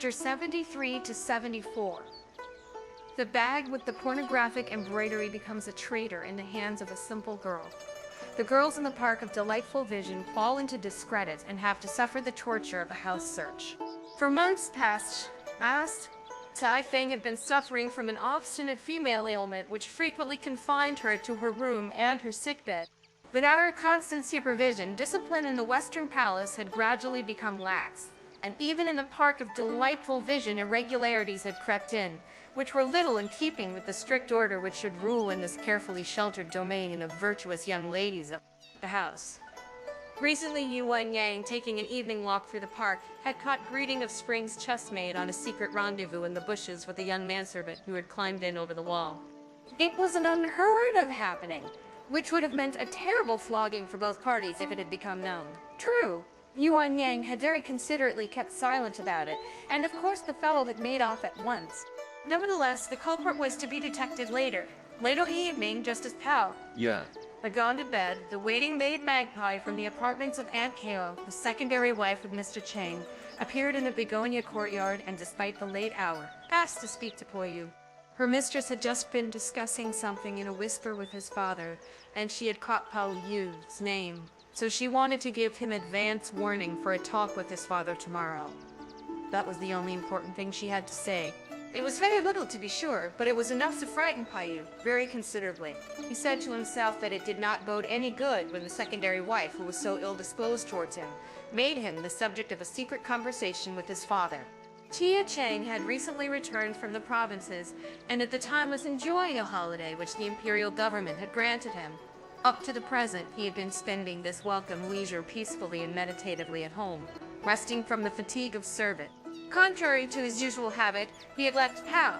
Chapter 73 to 74. The bag with the pornographic embroidery becomes a traitor in the hands of a simple girl. The girls in the park of delightful vision fall into discredit and have to suffer the torture of a house search. For months past, Tai Feng had been suffering from an obstinate female ailment which frequently confined her to her room and her sickbed. Without her constant supervision, discipline in the Western Palace had gradually become lax, and even in the park of delightful vision irregularities had crept in, which were little in keeping with the strict order which should rule in this carefully sheltered domain of virtuous young ladies of the house. Recently, Yuan Yang, taking an evening walk through the park, had caught greeting of Spring's chessmate on a secret rendezvous in the bushes with a young manservant who had climbed in over the wall. It was an unheard of happening, which would have meant a terrible flogging for both parties if it had become known. True, Yuan Yang had very considerately kept silent about it, and of course the fellow had made off at once. Nevertheless, the culprit was to be detected later evening, just as Pao had gone to bed. The waiting maid Magpie from the apartments of Aunt Kao, the secondary wife of Mr. Chang, appeared in the begonia courtyard and, despite the late hour, asked to speak to Po Yu. Her mistress had just been discussing something in a whisper with his father, and she had caught Po Yu's name, so she wanted to give him advance warning for a talk with his father tomorrow. That was the only important thing she had to say. It was very little, to be sure, but it was enough to frighten Paiyu very considerably. He said to himself that it did not bode any good when the secondary wife, who was so ill-disposed towards him, made him the subject of a secret conversation with his father. Tia Chang had recently returned from the provinces, and at the time was enjoying a holiday which the imperial government had granted him. Up to the present, he had been spending this welcome leisure peacefully and meditatively at home, resting from the fatigue of service. Contrary to his usual habit, he had left Pao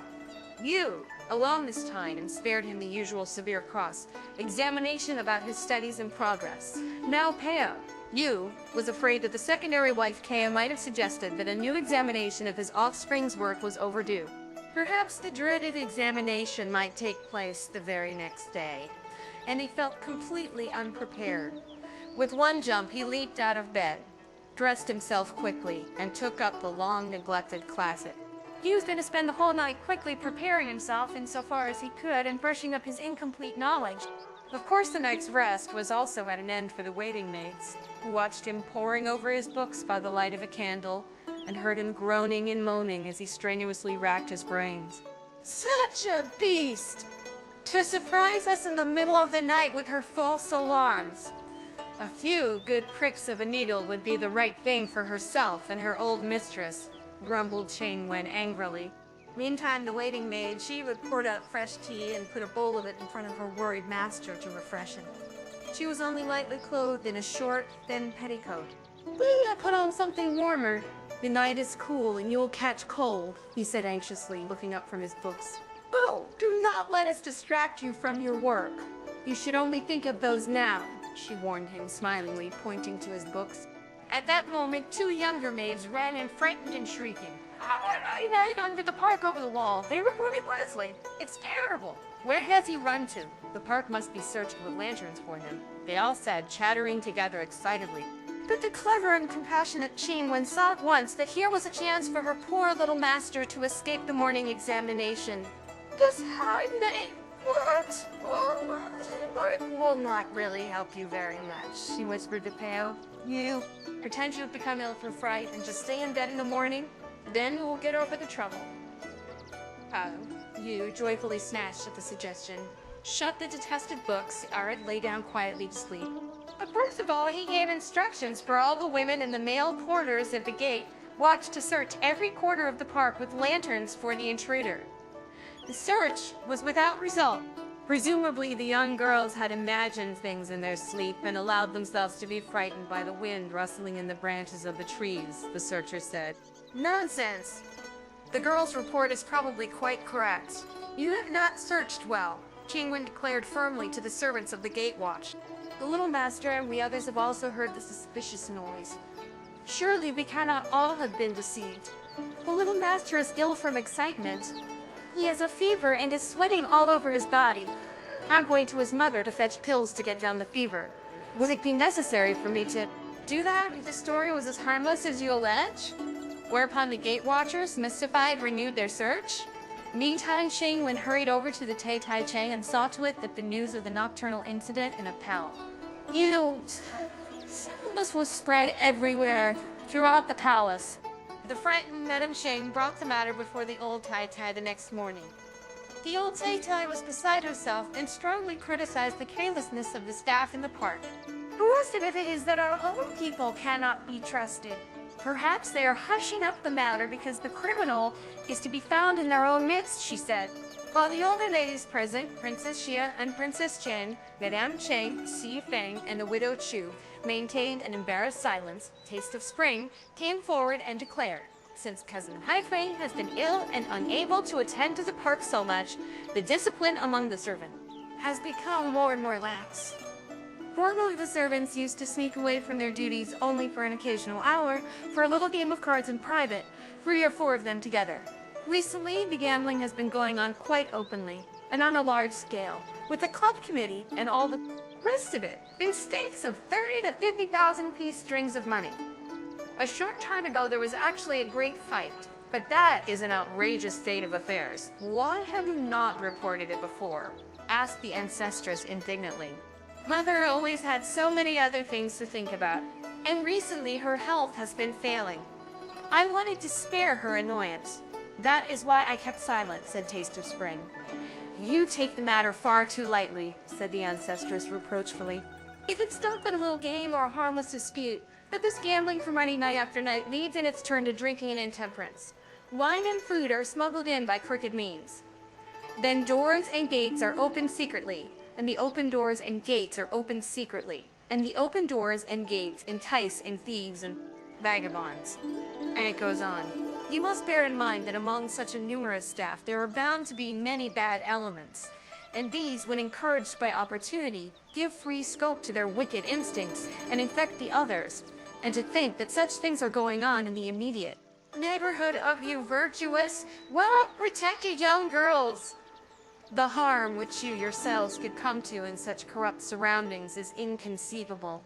Yu alone this time and spared him the usual severe cross-examination about his studies and progress. Now Pao Yu was afraid that the secondary wife Kaya might have suggested that a new examination of his offspring's work was overdue. Perhaps the dreaded examination might take place the very next day, and he felt completely unprepared. With one jump, he leaped out of bed, dressed himself quickly, and took up the long-neglected classic. He was going to spend the whole night quickly preparing himself insofar as he could and brushing up his incomplete knowledge. Of course, the night's rest was also at an end for the waiting maids, who watched him poring over his books by the light of a candle and heard him groaning and moaning as he strenuously racked his brains. Such a beast! To surprise us in the middle of the night with her false alarms. A few good pricks of a needle would be the right thing for herself and her old mistress, grumbled Chang Wen angrily. Meantime, the waiting maid, she would pour out fresh tea and put a bowl of it in front of her worried master to refresh him. She was only lightly clothed in a short, thin petticoat. Put on something warmer. The night is cool and you'll catch cold, he said anxiously, looking up from his books. Oh, do not let us distract you from your work. You should only think of those now, she warned him smilingly, pointing to his books. At that moment, two younger maids ran in, frightened and shrieking. Under the park over the wall. They reported Leslie. It's terrible. Where has he run to? The park must be searched with lanterns for him, they all said, chattering together excitedly. But the clever and compassionate Ching Wen saw at once that here was a chance for her poor little master to escape the morning examination. This hard night will not really help you very much, she whispered to Pao. You pretend you've become ill from fright and just stay in bed in the morning. Then we'll get over the trouble. Pao Yu joyfully snatched at the suggestion. Shut the detested books, and lay down quietly to sleep. But first of all, he gave instructions for all the women and the male porters at the gate watched to search every corner of the park with lanterns for the intruder. The search was without result. Presumably, the young girls had imagined things in their sleep and allowed themselves to be frightened by the wind rustling in the branches of the trees, the searcher said. Nonsense! The girl's report is probably quite correct. You have not searched well, Ching Wen declared firmly to the servants of the gate watch. The little master and we others have also heard the suspicious noise. Surely we cannot all have been deceived. The little master is ill from excitement. He has a fever and is sweating all over his body. I'm going to his mother to fetch pills to get down the fever. Would it be necessary for me to do that if the story was as harmless as you allege? whereupon the gate watchers, mystified, renewed their search. Meantime, Shang Wen hurried over to the Tai Chang and saw to it that the news of the nocturnal incident in a pal. This was spread everywhere, throughout the palace. The frightened Madame Shang brought the matter before the old Tai the next morning. The old Tai was beside herself and strongly criticized the carelessness of the staff in the park. The worst of it is that our own people cannot be trusted. Perhaps they are hushing up the matter because the criminal is to be found in their own midst, she said. While the older ladies present, Princess Xia and Princess Chen, Madame Cheng, Xi Feng, and the widow Chu, maintained an embarrassed silence, Taste of Spring came forward and declared, since Cousin Haifei has been ill and unable to attend to the park so much, the discipline among the servants has become more and more lax. Formerly, the servants used to sneak away from their duties only for an occasional hour for a little game of cards in private, 3 or 4 of them together. Recently, the gambling has been going on quite openly and on a large scale, with the club committee and all the rest of it in stakes of 30 to 50,000 piece strings of money. A short time ago, there was actually a great fight, but that is an outrageous state of affairs. Why have you not reported it before? Asked the Ancestress indignantly. Mother always had so many other things to think about, and recently her health has been failing. I wanted to spare her annoyance. That is why I kept silent, said Taste of Spring. You take the matter far too lightly, said the Ancestress reproachfully. If it's not but a little game or a harmless dispute, but this gambling for money night after night leads in its turn to drinking and intemperance. Wine and food are smuggled in by crooked means. Then doors and gates are opened secretly, and the open doors and gates are opened secretly, and the open doors and gates entice in thieves and vagabonds. And it goes on. You must bear in mind that among such a numerous staff there are bound to be many bad elements, and these, when encouraged by opportunity, give free scope to their wicked instincts and infect the others. And to think that such things are going on in the immediate neighborhood of you virtuous, well-protected young girls. The harm which you yourselves could come to in such corrupt surroundings is inconceivable.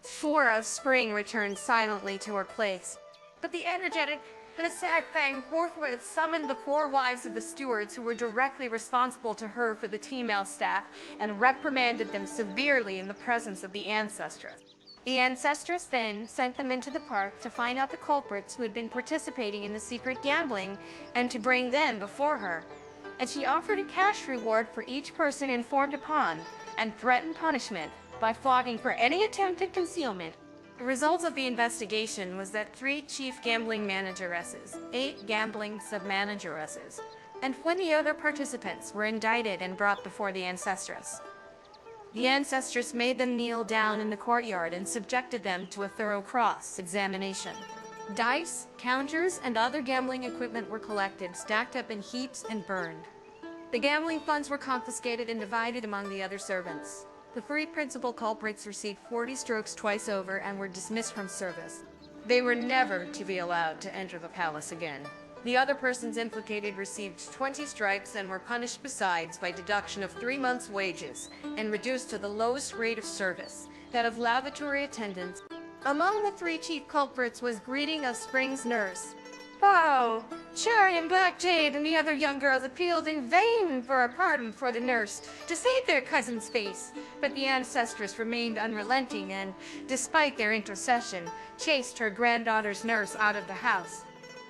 Four of Spring returned silently to her place, but the energetic and sad Fang forthwith summoned the 4 wives of the stewards who were directly responsible to her for the female staff and reprimanded them severely in the presence of the Ancestress. The Ancestress then sent them into the park to find out the culprits who had been participating in the secret gambling and to bring them before her. And she offered a cash reward for each person informed upon and threatened punishment by flogging for any attempted concealment. The result of the investigation was that 3 chief gambling manageresses, 8 gambling sub-manageresses, and 20 other participants were indicted and brought before the Ancestress. The Ancestress made them kneel down in the courtyard and subjected them to a thorough cross-examination. Dice, counters, and other gambling equipment were collected, stacked up in heaps, and burned. The gambling funds were confiscated and divided among the other servants. The 3 principal culprits received 40 strokes twice over and were dismissed from service. They were never to be allowed to enter the palace again. The other persons implicated received 20 stripes and were punished besides by deduction of 3 months' wages and reduced to the lowest rate of service, that of lavatory attendants. Among the 3 chief culprits was Greeting of Spring's nurse. Wow! Cherry and Black Jade and the other young girls appealed in vain for a pardon for the nurse to save their cousin's face, but the Ancestress remained unrelenting and, despite their intercession, chased her granddaughter's nurse out of the house.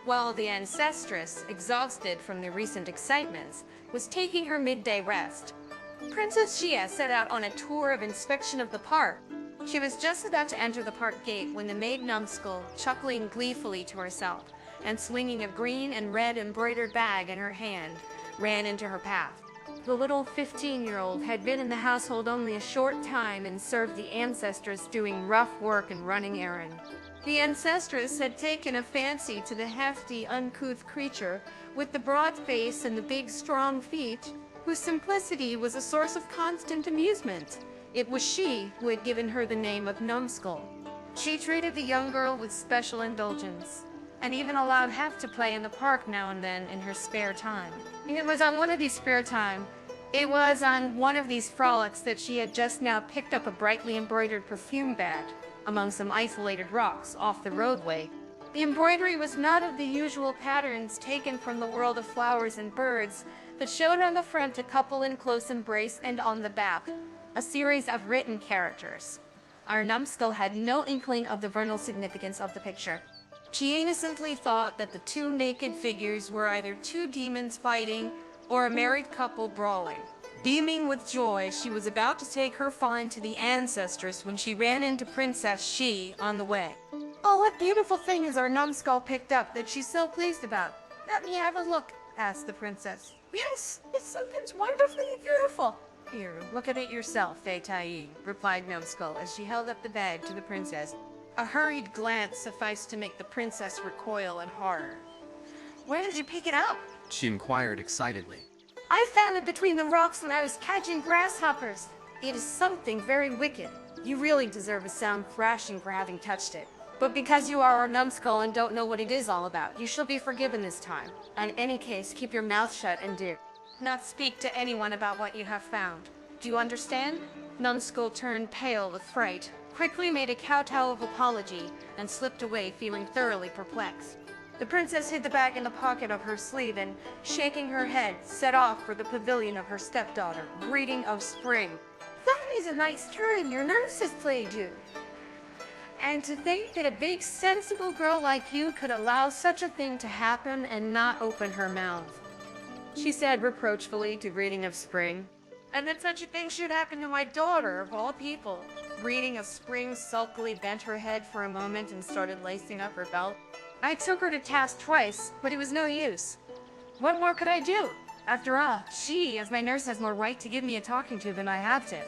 While the Ancestress, exhausted from the recent excitements, was taking her midday rest, Princess Xia set out on a tour of inspection of the park. She was just about to enter the park gate when the maid Numbskull, chuckling gleefully to herself and swinging a green and red embroidered bag in her hand, ran into her path. The little 15-year-old had been in the household only a short time and served the Ancestress doing rough work and running errands. The Ancestress had taken a fancy to the hefty, uncouth creature with the broad face and the big, strong feet, whose simplicity was a source of constant amusement. It was she who had given her the name of Numbskull. She treated the young girl with special indulgence, and even allowed Hef to play in the park now and then in her spare time. It was on one of these frolics that she had just now picked up a brightly embroidered perfume bag among some isolated rocks off the roadway. The embroidery was not of the usual patterns taken from the world of flowers and birds, but showed on the front a couple in close embrace and on the back a series of written characters. Our numbskull had no inkling of the vernal significance of the picture. She innocently thought that the two naked figures were either two demons fighting or a married couple brawling. Beaming with joy, she was about to take her find to the Ancestress when she ran into Princess She on the way. "Oh, what beautiful thing has our numbskull picked up that she's so pleased about? Let me have a look," asked the princess. "Yes, it's something wonderfully beautiful." "Here, look at it yourself, Fei-Tai," replied Numbskull as she held up the bag to the princess. A hurried glance sufficed to make the princess recoil in horror. "Where did you pick it up?" she inquired excitedly. "I found it between the rocks when I was catching grasshoppers. It is something very wicked. You really deserve a sound thrashing for having touched it. But because you are our numbskull and don't know what it is all about, you shall be forgiven this time. In any case, keep your mouth shut and do not speak to anyone about what you have found. Do you understand?" Numbskull turned pale with fright, quickly made a kowtow of apology, and slipped away feeling thoroughly perplexed. The princess hid the bag in the pocket of her sleeve and, shaking her head, set off for the pavilion of her stepdaughter, breeding of spring. "That is a nice turn your nurse has played you. And to think that a big, sensible girl like you could allow such a thing to happen and not open her mouth," she said reproachfully to Breeding of Spring. "And that such a thing should happen to my daughter, of all people." Breeding of Spring sulkily bent her head for a moment and started lacing up her belt. "I took her to task twice, but it was no use. What more could I do? After all, she, as my nurse, has more right to give me a talking to than I have to."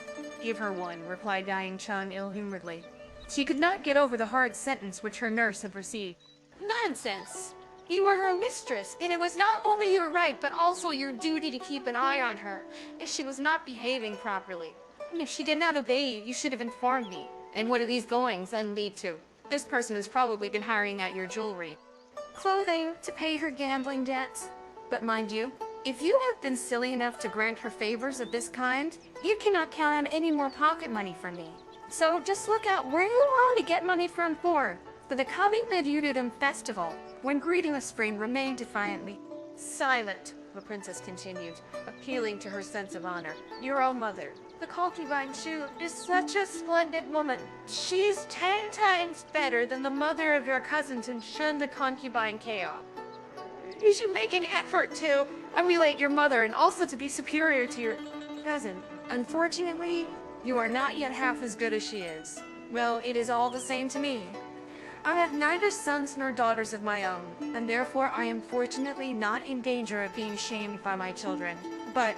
"Give her one," replied Dying Chun ill-humoredly. She could not get over the hard sentence which her nurse had received. "Nonsense! You were her mistress, and it was not only your right, but also your duty to keep an eye on her, if she was not behaving properly. And if she did not obey you, you should have informed me. And what do these goings then lead to? This person has probably been hiring out your jewelry, clothing, to pay her gambling debts. But mind you, if you have been silly enough to grant her favors of this kind, you cannot count on any more pocket money from me. So just look out where you want to get money from for the coming Embroidery festival." When Greeting of Spring remained defiantly silent, the princess continued, appealing to her sense of honor. "Your own mother, the concubine Shu, is such a splendid woman. She's 10 times better than the mother of your cousins and Shun the concubine Kao. You should make an effort to emulate your mother and also to be superior to your cousin. Unfortunately, you are not yet half as good as she is. Well, it is all the same to me. I have neither sons nor daughters of my own, and therefore I am fortunately not in danger of being shamed by my children. But..."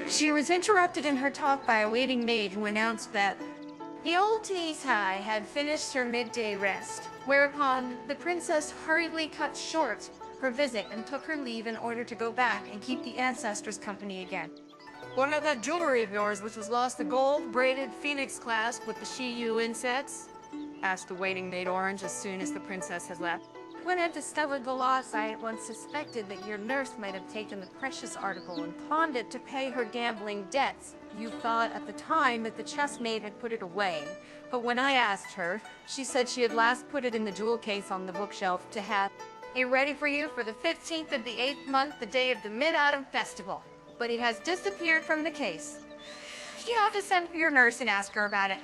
She was interrupted in her talk by a waiting maid who announced that the old Tai had finished her midday rest, whereupon the princess hurriedly cut short her visit and took her leave in order to go back and keep the Ancestress company again. "What of that jewelry of yours which was lost, the gold-braided phoenix clasp with the Shi-Yu insets?" asked the waiting maid Orange as soon as the princess had left. "When I discovered the loss, I at once suspected that your nurse might have taken the precious article and pawned it to pay her gambling debts. You thought at the time that the chessmaid had put it away, but when I asked her, she said she had last put it in the jewel case on the bookshelf to have it ready for you for the 15th of the 8th month, the day of the Mid-Autumn Festival. But it has disappeared from the case. You have to send for your nurse and ask her about it,"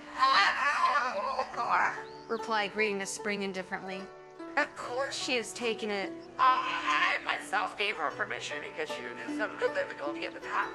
replied Greeting of Spring indifferently. "Of course she has taken it. I myself gave her permission because she was in some difficulty at the time.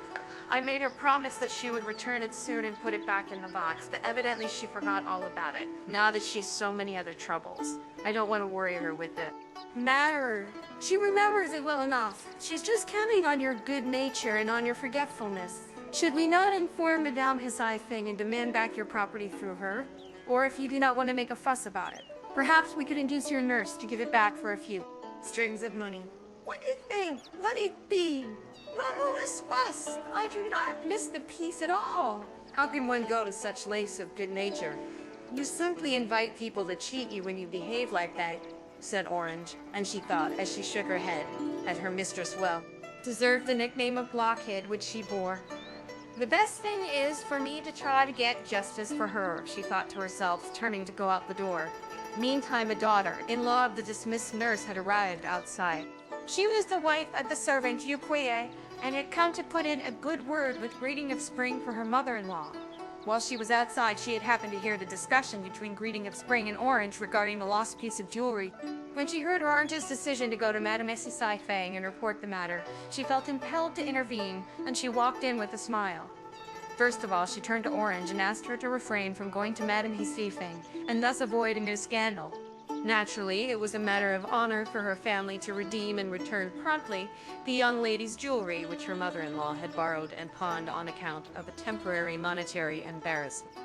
I made her promise that she would return it soon and put it back in the box, but evidently she forgot all about it, now that she's so many other troubles. I don't want to worry her with it." "Matter. She remembers it well enough. She's just counting on your good nature and on your forgetfulness. Should we not inform Madame Hisai-Fing and demand back your property through her? Or if you do not want to make a fuss about it, perhaps we could induce your nurse to give it back for a few strings of money." "What do you think? Let it be. No less fuss. I do not miss the peace at all." "How can one go to such lengths of good nature? You simply invite people to cheat you when you behave like that," said Orange, and she thought, as she shook her head, that her mistress deserved the nickname of blockhead which she bore. The best thing is for me to try to get justice for her, she thought to herself, turning to go out the door. Meantime, a daughter-in-law of the dismissed nurse had arrived outside. She was the wife of the servant Yuquie, and had come to put in a good word with Greeting of Spring for her mother-in-law. While she was outside, she had happened to hear the discussion between Greeting of Spring and Orange regarding the lost piece of jewelry. When she heard Orange's decision to go to Madame Essie Fang and report the matter, she felt impelled to intervene, and she walked in with a smile. First of all, she turned to Orange and asked her to refrain from going to Madame Fang, and thus avoid a new scandal. Naturally, it was a matter of honor for her family to redeem and return promptly the young lady's jewelry, which her mother-in-law had borrowed and pawned on account of a temporary monetary embarrassment.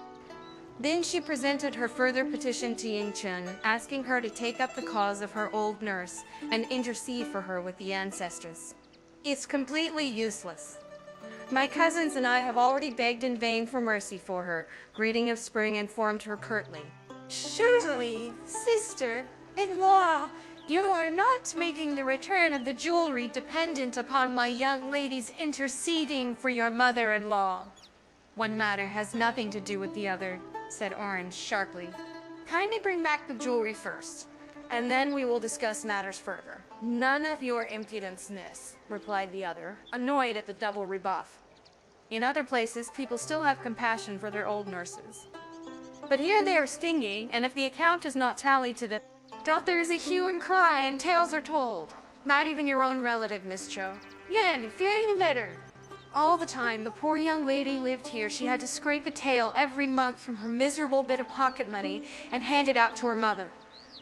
Then she presented her further petition to Ying-chun, asking her to take up the cause of her old nurse and intercede for her with the Ancestress. It's completely useless. My cousins and I have already begged in vain for mercy for her, Greeting of Spring informed her curtly. Surely, sister-in-law, you are not making the return of the jewelry dependent upon my young lady's interceding for your mother-in-law. One matter has nothing to do with the other, said Orange sharply. Kindly bring back the jewelry first, and then we will discuss matters further. None of your impudence, miss, replied the other, annoyed at the double rebuff. In other places, people still have compassion for their old nurses. But here they are stinging, and if the account does not tally to the there is a hue and cry, and tales are told. Not even your own relative, Miss Cho. Yen, feeling better. All the time the poor young lady lived here, she had to scrape a tael every month from her miserable bit of pocket money and hand it out to her mother.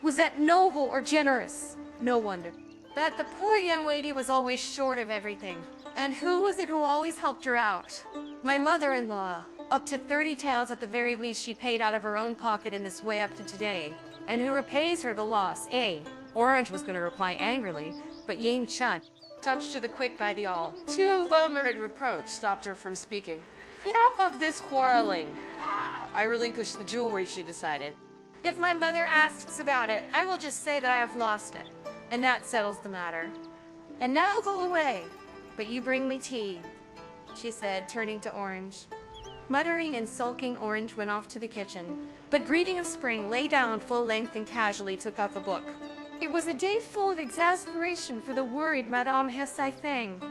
Was that noble or generous? No wonder. That the poor young lady was always short of everything. And who was it who always helped her out? My mother-in-law. Up to 30 taels at the very least she paid out of her own pocket in this way up to today. And who repays her the loss, eh? Orange was going to reply angrily, but Ying-chun, touched to the quick by the all, too well-merited reproach, stopped her from speaking. Enough of this quarreling. I relinquish the jewelry, she decided. If my mother asks about it, I will just say that I have lost it. And that settles the matter. And now go away. But you bring me tea, she said, turning to Orange. Muttering and sulking, Orange went off to the kitchen, but Greeting of Spring lay down full length and casually took up a book. It was a day full of exasperation for the worried Madame Fang.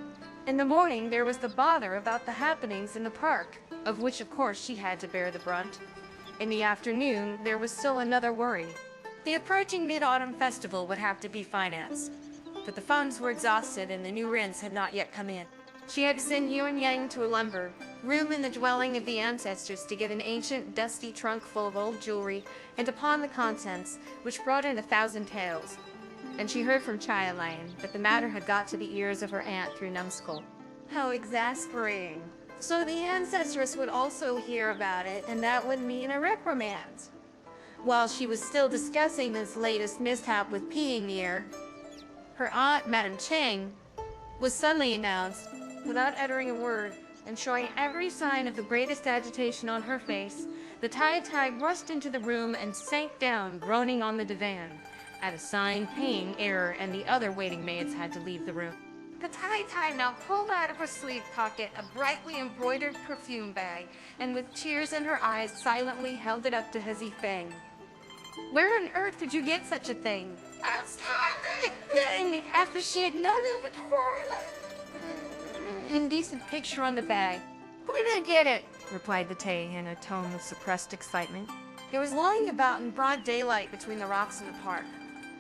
In the morning, there was the bother about the happenings in the park, of which of course she had to bear the brunt. In the afternoon, there was still another worry. The approaching Mid-Autumn Festival would have to be financed, but the funds were exhausted and the new rents had not yet come in. She had to send Yuan Yang to a lumber room in the dwelling of the Ancestors to get an ancient, dusty trunk full of old jewelry and to pawn the contents, which brought in 1,000 taels. And she heard from Lion that the matter had got to the ears of her aunt through Numbskull. How exasperating. So the Ancestress would also hear about it, and that would mean a reprimand. While she was still discussing this latest mishap with peeing near, her aunt, Madame Cheng, was suddenly announced, without uttering a word, and showing every sign of the greatest agitation on her face. The Tai rushed into the room and sank down, groaning on the divan. At a sign, paying error, and the other waiting maids had to leave the room. The Tai now pulled out of her sleeve pocket a brightly embroidered perfume bag, and with tears in her eyes silently held it up to Hezi Fang. Where on earth did you get such a thing? After she had known it before. Indecent picture on the bag. Where did I get it? Replied the Tay in a tone of suppressed excitement. It was lying about in broad daylight between the rocks in the park.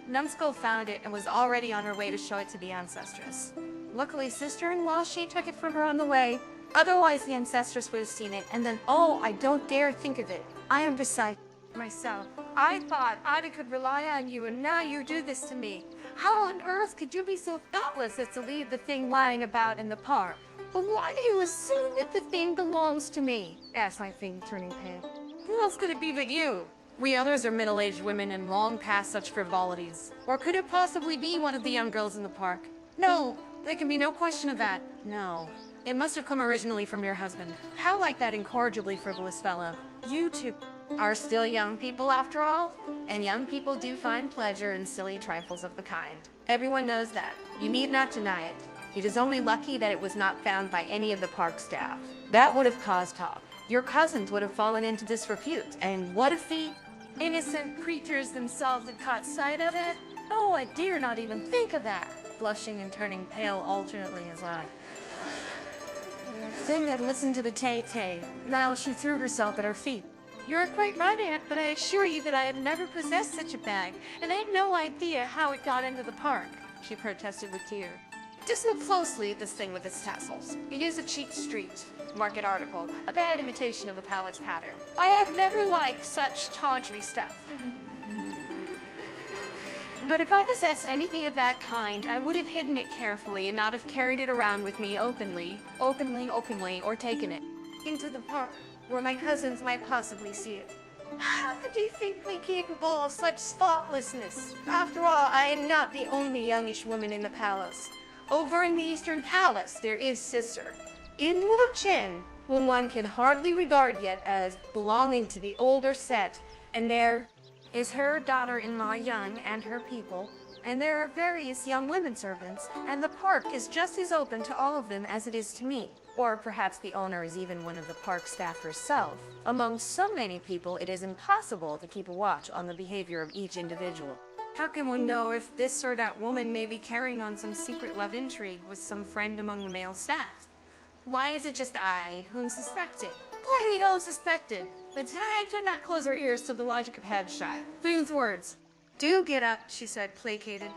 Numbskull found it and was already on her way to show it to the Ancestress. Luckily, sister-in-law, she took it from her on the way. Otherwise, the Ancestress would have seen it, and then, oh, I don't dare think of it. I am beside myself. I thought I could rely on you, and now you do this to me. How on earth could you be so thoughtless as to leave the thing lying about in the park? But why do you assume that the thing belongs to me? Asked my thing, turning pale. Who else could it be but you? We others are middle-aged women and long past such frivolities. Or could it possibly be one of the young girls in the park? No, there can be no question of that. No. It must have come originally from your husband. How like that incorrigibly frivolous fellow? You two are still young people after all, and young people do find pleasure in silly trifles of the kind. Everyone knows that. You need not deny it. It is only lucky that it was not found by any of the park staff. That would have caused talk. Your cousins would have fallen into disrepute. And what if the innocent creatures themselves had caught sight of it? Oh, I dare not even think of that. Blushing and turning pale alternately as I. Thing had listened to the Tay-Tay. Now she threw herself at her feet. You're quite right, Aunt, but I assure you that I have never possessed such a bag, and I had no idea how it got into the park, she protested with tears. Just look closely at this thing with its tassels. It is a cheap street market article, a bad imitation of the palace pattern. I have never liked such tawdry stuff. But if I possessed anything of that kind, I would have hidden it carefully and not have carried it around with me openly, or taken it into the park, where my cousins might possibly see it. How could you think me capable of such thoughtlessness? After all, I am not the only youngish woman in the palace. Over in the Eastern Palace, there is sister, in Wu Chen, whom one can hardly regard yet as belonging to the older set, and there is her daughter-in-law Young and her people, and there are various young women servants, and the park is just as open to all of them as it is to me. Or perhaps the owner is even one of the park staff herself. Among so many people, it is impossible to keep a watch on the behavior of each individual. How can one know if this or that woman may be carrying on some secret love intrigue with some friend among the male staff? Why is it just I whom suspected? Why we all suspected? But I did not close her ears to the logic of headshot. Things words. Do get up, she said, placated.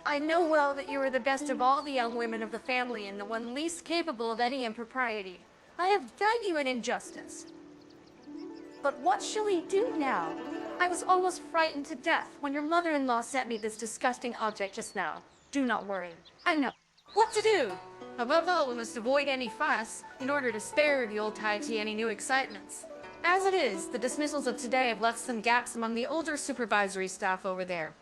I know well that you are the best of all the young women of the family and the one least capable of any impropriety. I have done you an injustice. But what shall we do now? I was almost frightened to death when your mother-in-law sent me this disgusting object just now. Do not worry. I know what to do. Above all, we must avoid any fuss in order to spare the old Taiti any new excitements. As it is, the dismissals of today have left some gaps among the older supervisory staff over there.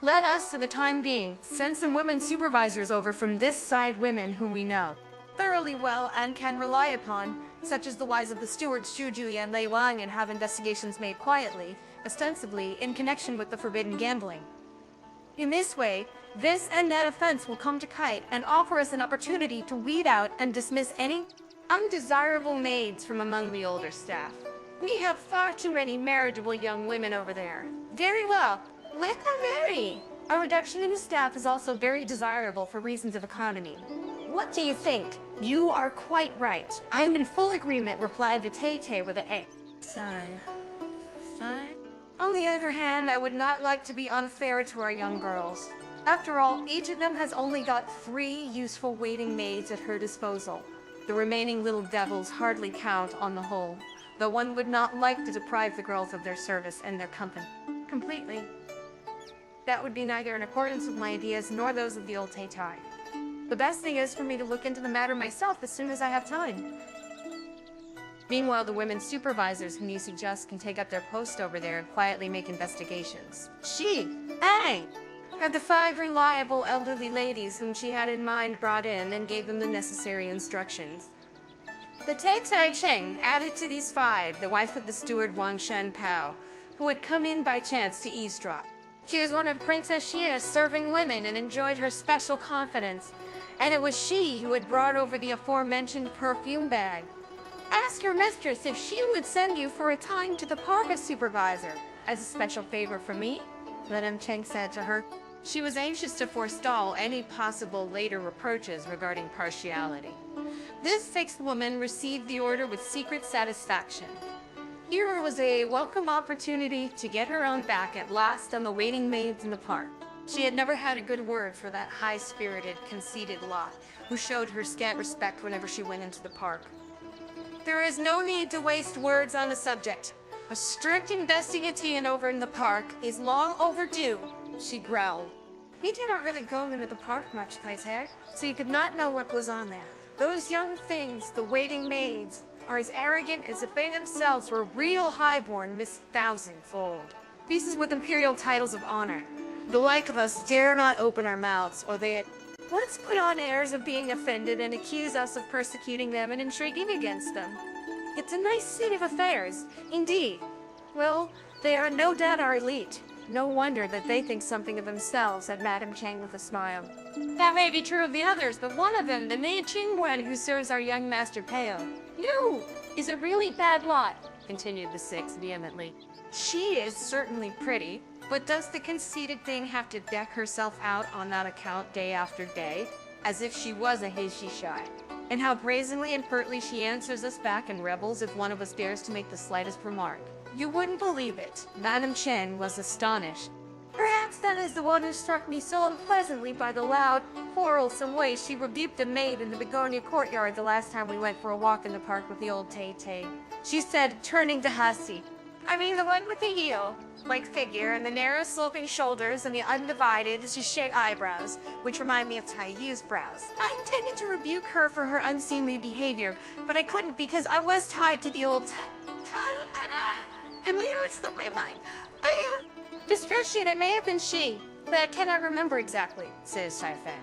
Let us, for the time being, send some women supervisors over from this side, women whom we know thoroughly well and can rely upon, such as the wives of the stewards Zhu Jui and Lei Wang, and have investigations made quietly, ostensibly in connection with the forbidden gambling. In this way, this and that offense will come to kite and offer us an opportunity to weed out and dismiss any undesirable maids from among the older staff. We have far too many marriageable young women over there. Very well, let them marry. A reduction in the staff is also very desirable for reasons of economy. What do you think? You are quite right. I am in full agreement, replied the Tay-Tay with an A. Sigh. Sigh? On the other hand, I would not like to be unfair to our young girls. After all, each of them has only got 3 useful waiting maids at her disposal. The remaining little devils hardly count on the whole, though one would not like to deprive the girls of their service and their company completely. That would be neither in accordance with my ideas nor those of the old Tay-Tai. The best thing is for me to look into the matter myself as soon as I have time. Meanwhile, the women supervisors whom you suggest can take up their post over there and quietly make investigations. She, Ang, had the 5 reliable elderly ladies whom she had in mind brought in and gave them the necessary instructions. The Tai Cheng added to these 5 the wife of the steward Wang Shen Pao, who had come in by chance to eavesdrop. She was one of Princess Xia's serving women and enjoyed her special confidence, and it was she who had brought over the aforementioned perfume bag. Ask your mistress if she would send you for a time to the park as supervisor, as a special favor from me, Madame Cheng said to her. She was anxious to forestall any possible later reproaches regarding partiality. This 6th woman received the order with secret satisfaction. Here was a welcome opportunity to get her own back at last on the waiting maids in the park. She had never had a good word for that high-spirited, conceited lot, who showed her scant respect whenever she went into the park. There is no need to waste words on the subject. A strict investigation over in the park is long overdue, she growled. He did not really go into the park much, Taizé, so you could not know what was on there. Those young things, the waiting maids, are as arrogant as if they themselves were real highborn Miss Thousandfold. Pieces with imperial titles of honor. The like of us dare not open our mouths, or they at once put on airs of being offended and accuse us of persecuting them and intriguing against them. It's a nice state of affairs, indeed. Well, they are no doubt our elite. No wonder that they think something of themselves, said Madame Chang with a smile. That may be true of the others, but one of them, the maid Qingwen who serves our young master Peo, you, is a really bad lot, continued the six vehemently. She is certainly pretty, but does the conceited thing have to deck herself out on that account day after day, as if she was a Heishishai? And how brazenly and pertly she answers us back and rebels if one of us dares to make the slightest remark. You wouldn't believe it. Madame Chen was astonished. Perhaps that is the one who struck me so unpleasantly by the loud, quarrelsome way she rebuked a maid in the begonia courtyard the last time we went for a walk in the park with the old Tay-Tay. She said, turning to Hasi, I mean the one with the heel-like figure and the narrow sloping shoulders and the undivided, shade eyebrows, which remind me of Taiyu's brows. I intended to rebuke her for her unseemly behavior, but I couldn't because I was tied to the old... And later it slipped my mind. Description, it may have been she, but I cannot remember exactly, says Chai Fan.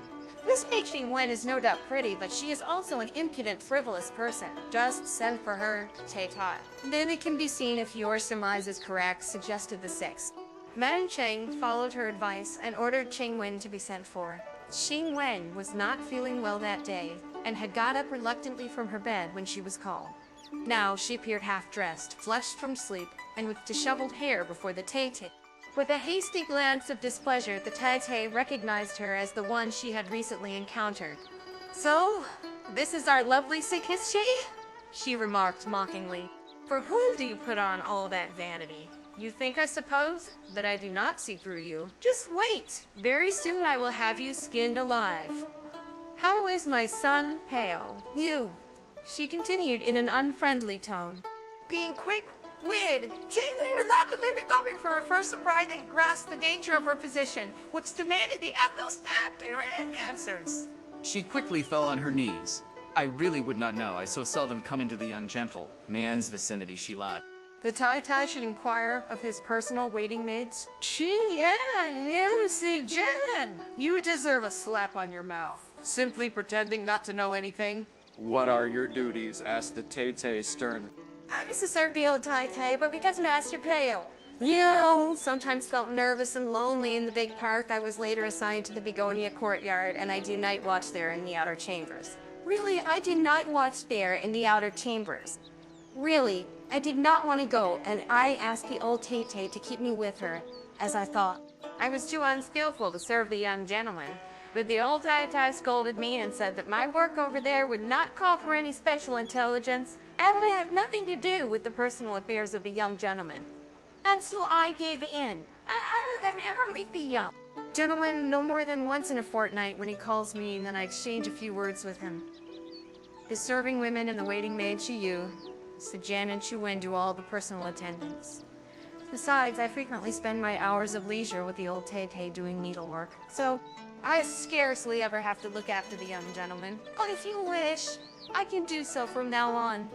This maid Qingwen is no doubt pretty, but she is also an impudent, frivolous person. Just send for her, Tai. Then it can be seen if your surmise is correct, suggested the sixth. Madame Cheng followed her advice and ordered Qingwen to be sent for. Qingwen was not feeling well that day, and had got up reluctantly from her bed when she was called. Now she appeared half-dressed, flushed from sleep, and with disheveled hair before the Tay-Tay. With a hasty glance of displeasure, the Tay-Tay recognized her as the one she had recently encountered. So, this is our lovely Sikishi? She remarked mockingly. For whom do you put on all that vanity? You think, I suppose, that I do not see through you. Just wait! Very soon I will have you skinned alive. How is my son, Peo? You? She continued in an unfriendly tone. Being quick-witted, Qingwen was rapidly recovering from her first surprise and grasped the danger of her position, which demanded the utmost tact and answers. She quickly fell on her knees. I really would not know. I so seldom come into the ungentle man's vicinity, she lied. The Tai should inquire of his personal waiting maids. You deserve a slap on your mouth. Simply pretending not to know anything. What are your duties? Asked the Tay-Tay sternly. I used to serve the old Tai, but because Master Peo, sometimes felt nervous and lonely in the big park, I was later assigned to the Begonia courtyard, and I do night watch there in the outer chambers. Really, I did not watch there in the outer chambers. Really, I did not want to go, and I asked the old Tay to keep me with her, as I thought. I was too unskillful to serve the young gentleman. But the old Tai scolded me and said that my work over there would not call for any special intelligence and would have nothing to do with the personal affairs of the young gentleman. And so I gave in. I would never meet the young gentleman no more than once in a fortnight when he calls me, and then I exchange a few words with him. The serving women and the waiting maid Chiyu, Sijan and Chuwen do all the personal attendance. Besides, I frequently spend my hours of leisure with the old Tay doing needlework. So I scarcely ever have to look after the young gentleman. But if you wish, I can do so from now on.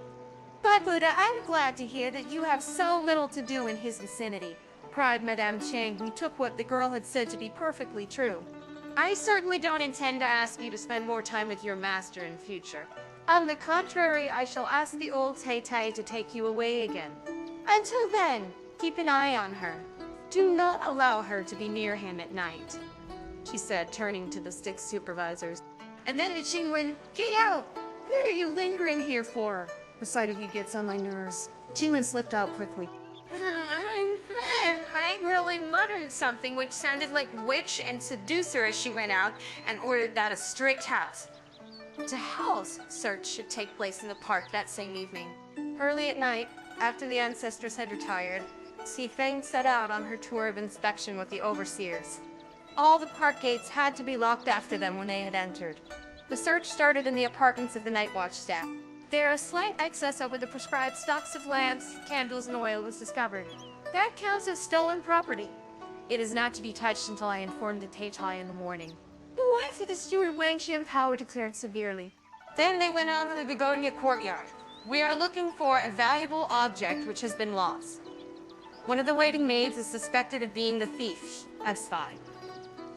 But Buddha, I'm glad to hear that you have so little to do in his vicinity, cried Madame Chang, who took what the girl had said to be perfectly true. I certainly don't intend to ask you to spend more time with your master in future. On the contrary, I shall ask the old Tay to take you away again. Until then, keep an eye on her. Do not allow her to be near him at night, she said, turning to the six supervisors. And then Qingwen, get out! What are you lingering here for? The sight of you gets on my nerves. Qingwen slipped out quickly. I really muttered something which sounded like witch and seducer as she went out and ordered that a strict house. The house search should take place in the park that same evening. Early at night, after the Ancestress had retired, Si Feng set out on her tour of inspection with the overseers. All the park gates had to be locked after them when they had entered. The search started in the apartments of the night watch staff. There a slight excess over the prescribed stocks of lamps, candles, and oil was discovered. That counts as stolen property. It is not to be touched until I inform the Taitai in the morning. The wife of the steward Wang Xianpao declared severely. Then they went out to the Begonia courtyard. We are looking for a valuable object which has been lost. One of the waiting maids is suspected of being the thief, a spy.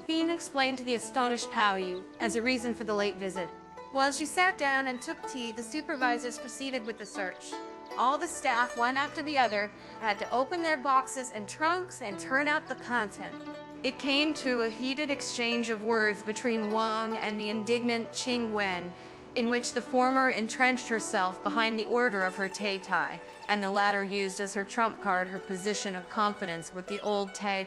Bean explained to the astonished Pao Yu as a reason for the late visit. While she sat down and took tea, the supervisors proceeded with the search. All the staff, one after the other, had to open their boxes and trunks and turn out the content. It came to a heated exchange of words between Wang and the indignant Qing Wen, in which the former entrenched herself behind the order of her Tai, and the latter used as her trump card her position of confidence with the old Tai.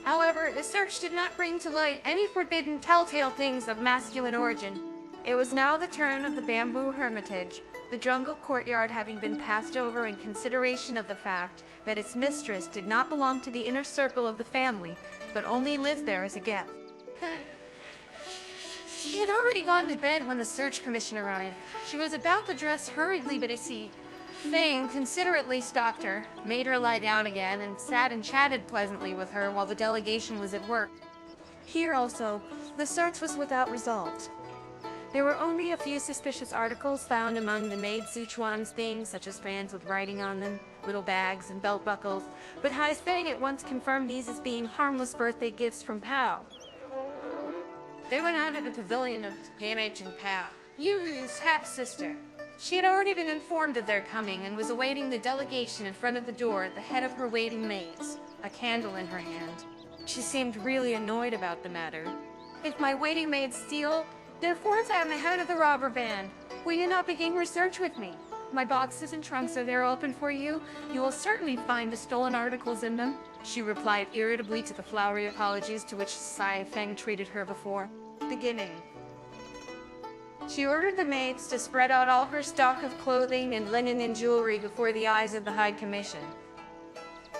However, the search did not bring to light any forbidden telltale things of masculine origin. It was now the turn of the bamboo hermitage, the jungle courtyard having been passed over in consideration of the fact that its mistress did not belong to the inner circle of the family, but only lived there as a guest. She had already gone to bed when the search commission arrived. She was about to dress hurriedly, but Feng considerately stalked her, made her lie down again, and sat and chatted pleasantly with her while the delegation was at work. Here also, the search was without result. There were only a few suspicious articles found among the maid Sichuan's things, such as fans with writing on them, little bags, and belt buckles, but Hai Feng at once confirmed these as being harmless birthday gifts from Pao. They went out of the pavilion of PMH and Pao, Yu's half-sister. She had already been informed of their coming and was awaiting the delegation in front of the door at the head of her waiting maids, a candle in her hand. She seemed really annoyed about the matter. If my waiting maids steal, therefore I am the head of the robber band. Will you not begin research with me? My boxes and trunks are there open for you. You will certainly find the stolen articles in them, she replied irritably to the flowery apologies to which Hai Feng treated her before. Beginning. She ordered the maids to spread out all her stock of clothing and linen and jewelry before the eyes of the High Commission.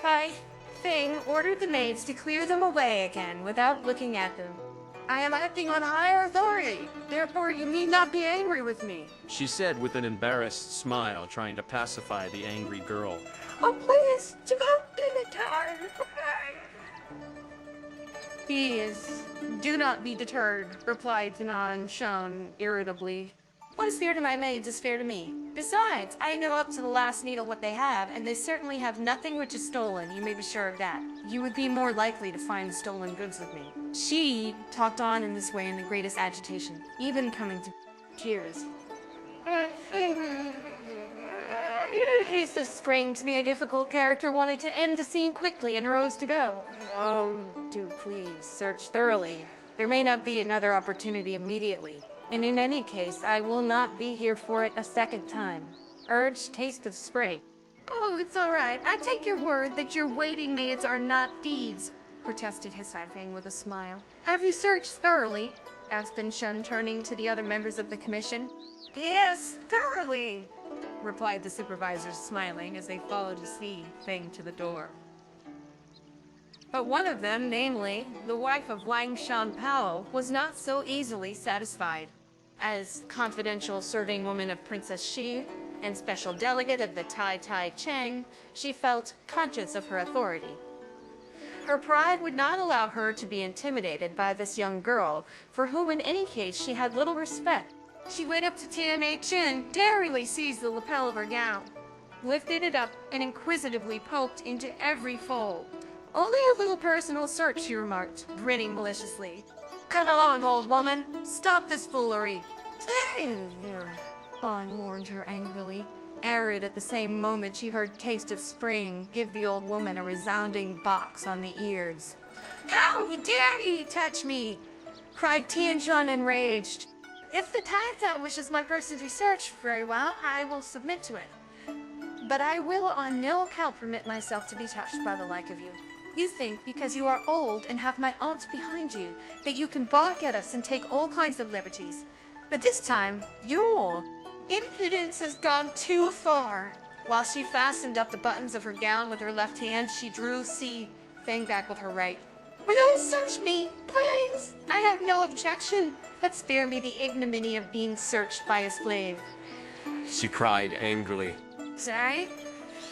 Hai Feng ordered the maids to clear them away again without looking at them. I am acting on higher authority, therefore you need not be angry with me, she said with an embarrassed smile, trying to pacify the angry girl. Oh please, do not be deterred. Please, do not be deterred, replied Tanan Shun irritably. What is fair to my maids is fair to me. Besides, I know up to the last needle what they have, and they certainly have nothing which is stolen, you may be sure of that. You would be more likely to find stolen goods with me. She talked on in this way in the greatest agitation, even coming to tears. This Spring, to be a difficult character, wanted to end the scene quickly and rose to go. Oh, do please, search thoroughly. There may not be another opportunity immediately. And in any case, I will not be here for it a second time. Urged Taste of Spray. Oh, it's all right. I take your word that your waiting maids are not thieves, protested his Hai Feng with a smile. Have you searched thoroughly? Asked Bin Shun, turning to the other members of the commission. Yes, thoroughly, replied the supervisors, smiling as they followed Hai Feng to the door. But one of them, namely, the wife of Wang Shanpao, was not so easily satisfied. As confidential serving woman of Princess Xi and special delegate of the Tai Cheng, she felt conscious of her authority. Her pride would not allow her to be intimidated by this young girl, for whom in any case she had little respect. She went up to Tianmei Chen, daringly seized the lapel of her gown, lifted it up, and inquisitively poked into every fold. Only a little personal search, she remarked, grinning maliciously. Come along, old woman. Stop this foolery. Fawn warned her angrily, arid at the same moment she heard Taste of Spring give the old woman a resounding box on the ears. How dare you touch me? Cried Tianjun enraged. If the Tai wishes my person to be searched very well, I will submit to it. But I will on no account permit myself to be touched by the like of you. You think, because you are old and have my aunt behind you, that you can balk at us and take all kinds of liberties. But this time, your impudence has gone too far. While she fastened up the buttons of her gown with her left hand, she drew Hai Feng back with her right. Will you search me, please? I have no objection, but spare me the ignominy of being searched by a slave, she cried angrily. Sorry?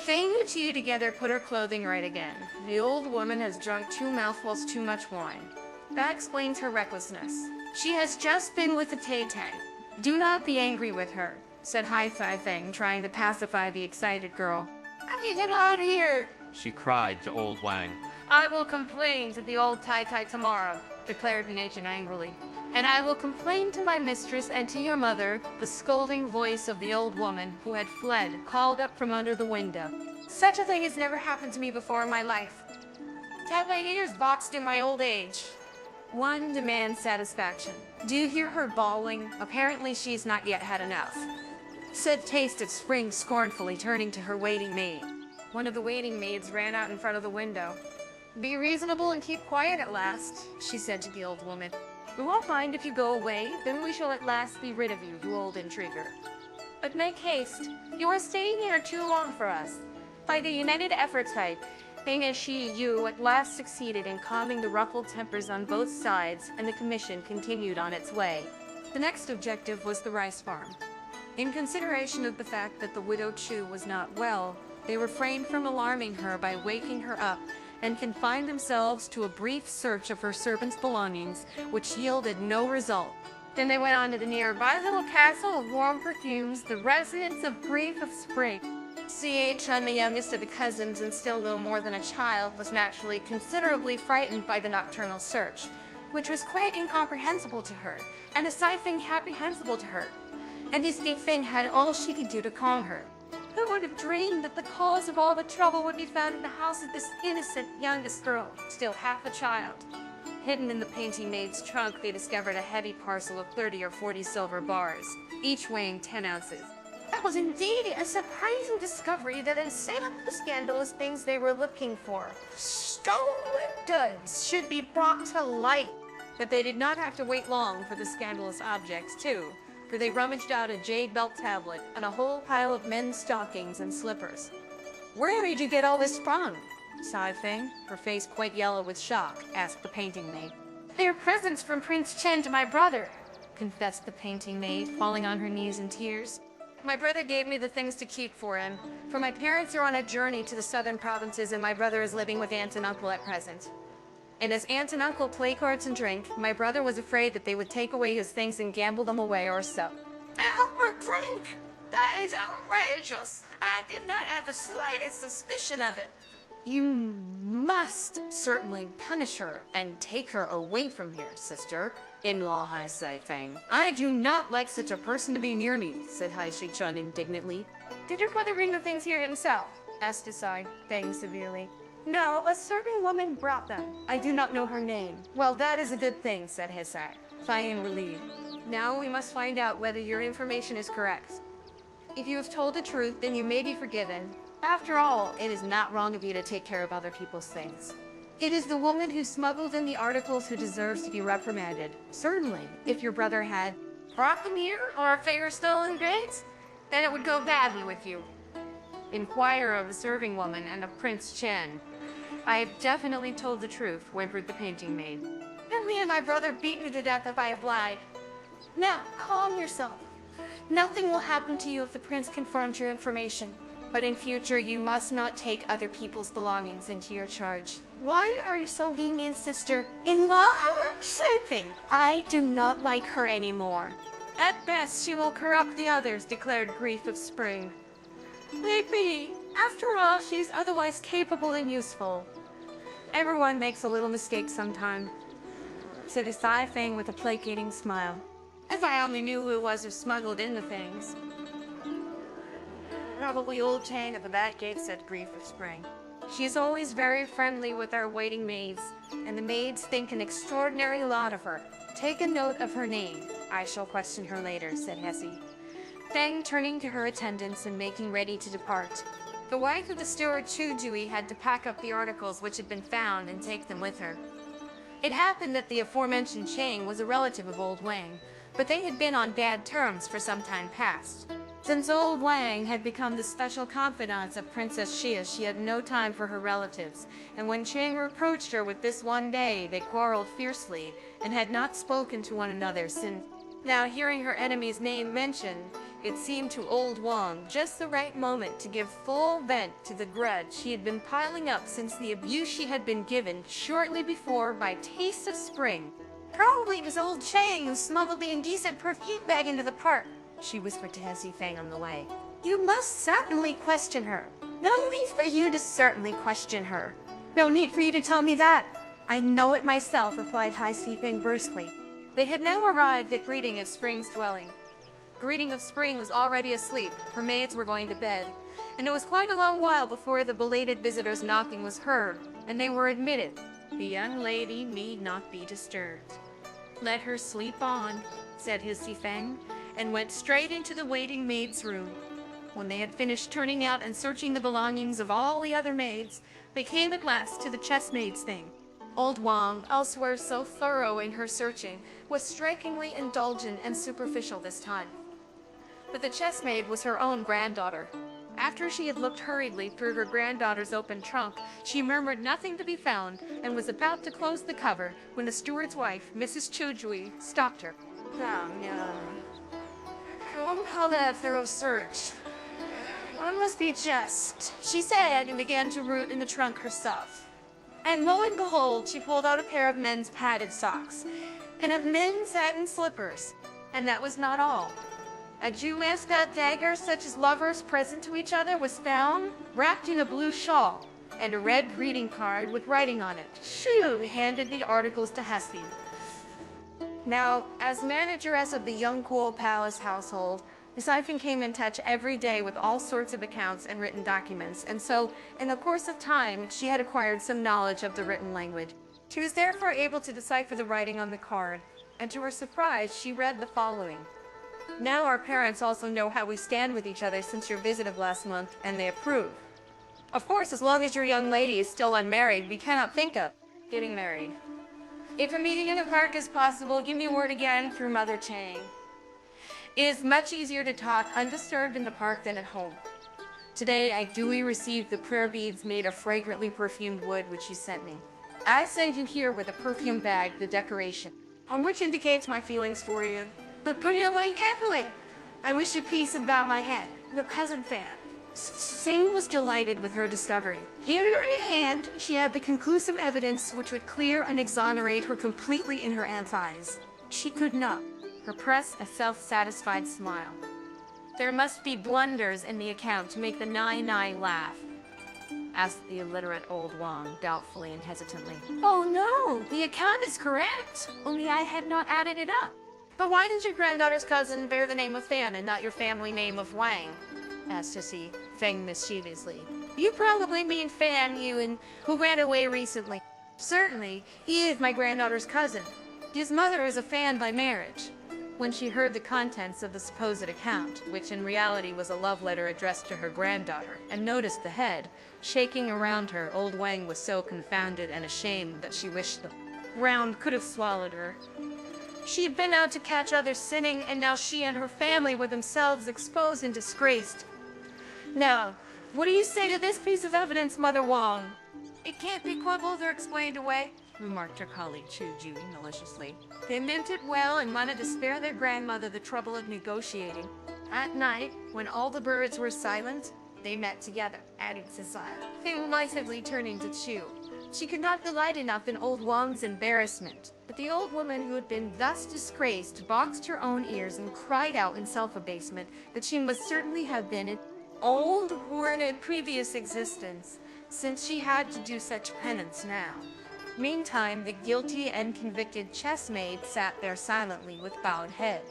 Feng and two together put her clothing right again. The old woman has drunk 2 mouthfuls too much wine. That explains her recklessness. She has just been with the Tai. Do not be angry with her, said Hai Feng, trying to pacify the excited girl. How you get out of here? She cried to old Wang. I will complain to the old Tai tomorrow, declared Nation angrily. and I will complain to my mistress and to your mother." The scolding voice of the old woman, who had fled, called up from under the window. "Such a thing has never happened to me before in my life. To have my ears boxed in my old age." One demands satisfaction. "Do you hear her bawling? Apparently she's not yet had enough," said Taste of Spring scornfully, turning to her waiting maid. One of the waiting maids ran out in front of the window. "Be reasonable and keep quiet at last," she said to the old woman. "We won't mind if you go away, then we shall at last be rid of you, you old intriguer. But make haste. You are staying here too long for us." By the united efforts you at last succeeded in calming the ruffled tempers on both sides, and the commission continued on its way. The next objective was the rice farm. In consideration of the fact that the widow Chu was not well, they refrained from alarming her by waking her up, and confined themselves to a brief search of her servant's belongings, which yielded no result. Then they went on to the nearby little castle of warm perfumes, the residence of Grief of Spring. Chun, the youngest of the cousins and still little more than a child, was naturally considerably frightened by the nocturnal search, which was quite incomprehensible to her, and a thing apprehensible to her. And this thing had all she could do to calm her. Who would have dreamed that the cause of all the trouble would be found in the house of this innocent youngest girl, still half a child? Hidden in the painting maid's trunk, they discovered a heavy parcel of 30 or 40 silver bars, each weighing 10 ounces. That was indeed a surprising discovery that instead of the scandalous things they were looking for, stolen goods should be brought to light. But they did not have to wait long for the scandalous objects, too, for they rummaged out a jade belt tablet and a whole pile of men's stockings and slippers. "Where did you get all this from?" Feng, her face quite yellow with shock, asked the painting maid. "They are presents from Prince Chen to my brother," confessed the painting maid, falling on her knees in tears. "My brother gave me the things to keep for him, for my parents are on a journey to the southern provinces and my brother is living with aunt and uncle at present. And as aunt and uncle play cards and drink, my brother was afraid that they would take away his things and gamble them away or so." "Albert drink? That is outrageous. I did not have the slightest suspicion of it." "You must certainly punish her and take her away from here, sister-in-law Feng. I do not like such a person to be near me," said Chun indignantly. "Did your brother bring the things here himself?" asked Feng severely. "No, a serving woman brought them. I do not know her name." "Well, that is a good thing," said Feng, relieved. "Now we must find out whether your information is correct. If you have told the truth, then you may be forgiven. After all, it is not wrong of you to take care of other people's things. It is the woman who smuggled in the articles who deserves to be reprimanded. Certainly, if your brother had brought them here or if they were stolen goods, then it would go badly with you. Inquire of the serving woman and of Prince Chen." "I have definitely told the truth," whimpered the painting maid. "And me and my brother beat you to death if I have lied. Now, calm yourself. Nothing will happen to you if the prince confirms your information. But in future, you must not take other people's belongings into your charge." "Why are you so lenient, sister-in-law? Something. I do not like her anymore." "At best, she will corrupt the others," declared Grief of Spring. "Maybe. After all, she's otherwise capable and useful." "Everyone makes a little mistake sometime," said Feng with a placating smile. "If I only knew who it was who smuggled in the things." "Probably old Chang at the back gate," said Grief of Spring. "She's always very friendly with our waiting maids, and the maids think an extraordinary lot of her. Take a note of her name. I shall question her later," said Feng, turning to her attendants and making ready to depart. The wife of the steward Chu Dui had to pack up the articles which had been found and take them with her. It happened that the aforementioned Chang was a relative of old Wang, but they had been on bad terms for some time past. Since old Wang had become the special confidant of Princess Xia, she had no time for her relatives, and when Chang reproached her with this one day, they quarreled fiercely and had not spoken to one another since. Now, hearing her enemy's name mentioned, it seemed to old Wang just the right moment to give full vent to the grudge she had been piling up since the abuse she had been given shortly before by Taste of Spring. "Probably it was old Chang who smuggled the indecent perfume bag into the park," she whispered to Feng on the way. "You must certainly question her." "No need for you to certainly question her." "No need for you to tell me that. I know it myself," replied Feng brusquely. They had now arrived at Greeting of Spring's dwelling. Greeting of Spring was already asleep, her maids were going to bed, and it was quite a long while before the belated visitors' knocking was heard, and they were admitted. The young lady need not be disturbed. Let her sleep on, said his Feng, and went straight into the waiting maid's room. When they had finished turning out and searching the belongings of all the other maids, they came at last to the chessmaid's thing. Old Wang, elsewhere so thorough in her searching, was strikingly indulgent and superficial this time. But the chessmaid was her own granddaughter. After she had looked hurriedly through her granddaughter's open trunk, she murmured nothing to be found and was about to close the cover when the steward's wife, Mrs. Chujui, stopped her. "Oh, no. Don't call that a thorough search. One must be just," she said, and began to root in the trunk herself. And lo and behold, she pulled out a pair of men's padded socks and of men's satin slippers. And that was not all. A Jew mascot dagger, such as lovers present to each other, was found, wrapped in a blue shawl, and a red greeting card with writing on it. Shu handed the articles to Hesse. Now, as manageress of the Young Cool Palace household, Miss Ifen came in touch every day with all sorts of accounts and written documents, and so, in the course of time, she had acquired some knowledge of the written language. She was therefore able to decipher the writing on the card, and to her surprise, she read the following. "Now our parents also know how we stand with each other since your visit of last month, and they approve. Of course, as long as your young lady is still unmarried, we cannot think of getting married. If a meeting in the park is possible, give me word again through Mother Chang. It is much easier to talk undisturbed in the park than at home. Today I duly received the prayer beads made of fragrantly perfumed wood which you sent me. I send you here with a perfume bag, the decoration, on which indicates my feelings for you. But put it away carefully. I wish you peace about my head. Your cousin Fan." Sing was delighted with her discovery. Here in her hand, she had the conclusive evidence which would clear and exonerate her completely in her aunt's eyes. She could not repress a self-satisfied smile. "There must be blunders in the account to make the Nai laugh," asked the illiterate old Wang, doubtfully and hesitantly. "Oh no, the account is correct, only I had not added it up." "But why does your granddaughter's cousin bear the name of Fan and not your family name of Wang?" asked Sissy, Feng mischievously. "You probably mean Fan Yuen, who ran away recently." "Certainly, he is my granddaughter's cousin. His mother is a Fan by marriage." When she heard the contents of the supposed account, which in reality was a love letter addressed to her granddaughter, and noticed the head shaking around her, old Wang was so confounded and ashamed that she wished the ground could have swallowed her. She had been out to catch others sinning, and now she and her family were themselves exposed and disgraced. "Now, what do you say to this piece of evidence, Mother Wang?" "It can't be quibbled or explained away," remarked her colleague Chu Jui maliciously. "They meant it well and wanted to spare their grandmother the trouble of negotiating. At night, when all the birds were silent, they met together," added Cecile, derisively turning to Chu. She could not delight enough in old Wang's embarrassment, but the old woman who had been thus disgraced boxed her own ears and cried out in self-abasement that she must certainly have been an old horn in previous existence, since she had to do such penance now. Meantime, the guilty and convicted chessmaid sat there silently with bowed head.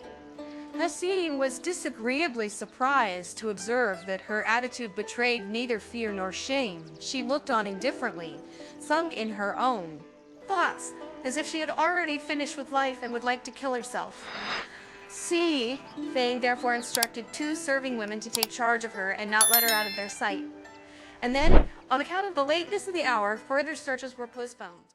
Hesse was disagreeably surprised to observe that her attitude betrayed neither fear nor shame. She looked on indifferently, sunk in her own thoughts, as if she had already finished with life and would like to kill herself. Feng therefore instructed 2 serving women to take charge of her and not let her out of their sight. And then, on account of the lateness of the hour, further searches were postponed.